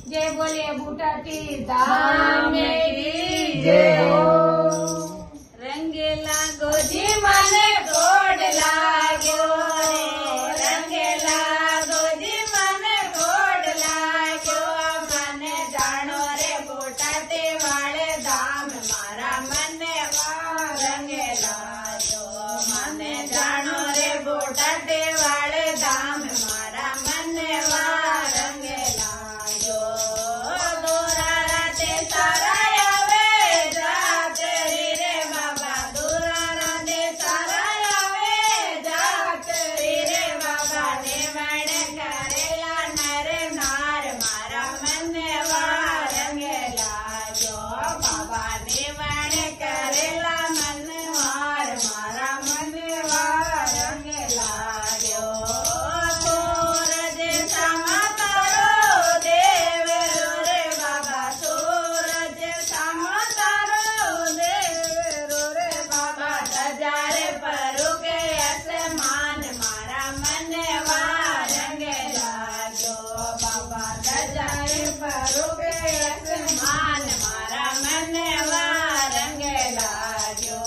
जय बोलिए बूटाटी धाम की जय हो। रंगेला गोजी माने गोड लाग्यो रे, रंगेला गोजी माने गोड लाग्यो। मने जानो रे बूटाटी वाले धाम मारा मने वा रंगेला जो। मने जानो रे बूटाटी वाले धाम मारा मने वा रंगेला जो। दूरा राते सारा आवे जाते रे बाबा, दूरा राते सारा आवे जाते रे बाबा। नेवण करेला नर नार मारा मने वा रंगेला जो। बाबा नेवण करेला मनवार मारा मने वा रंगेला जो। सूरज समा तारो देव रे बाबा, सूरज समा तारो देव रे बाबा। सजारे परू के आसमान मारा मने वा रंगेला जो। बाबा सजारे परू के आसमान मारा मने वा रंगेला जो।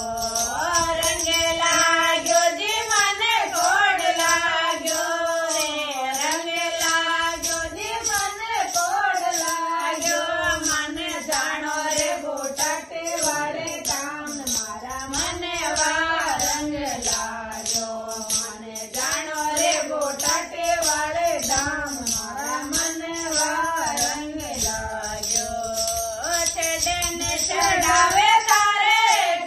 रंगेला जो जी मने गोड लाग्यो रे, रंगेला जो जी मने गोड लाग्यो। मने जानो रे बूटाटी वाले धाम मारा मने वा रंगेला जो। मने जानो रे बूटाटी वाले धाम मारा मने वा रंगेला जो। चढ़े ने चढ़ावे तारे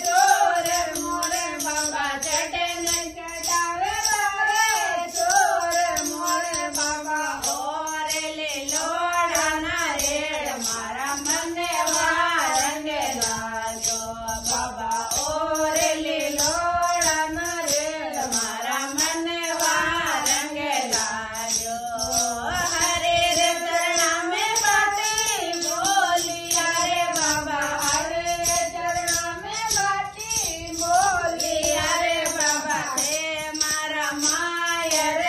चोर मोरे बाबा, चढ़े ने चढ़ावे तारे चोर मोरे बाबा। और ले लोढ़ाना रेड़ मारा मने वा रंगेला जो। बाबा और ले लोढ़ाना रेड़ मारा मने वा रंगेला जो। हरे रे चरणा में बाटी बोलिया रे बाबा, हरे रे चरणा में बाटी बोलिया रे बाबा। हे मारा माया रे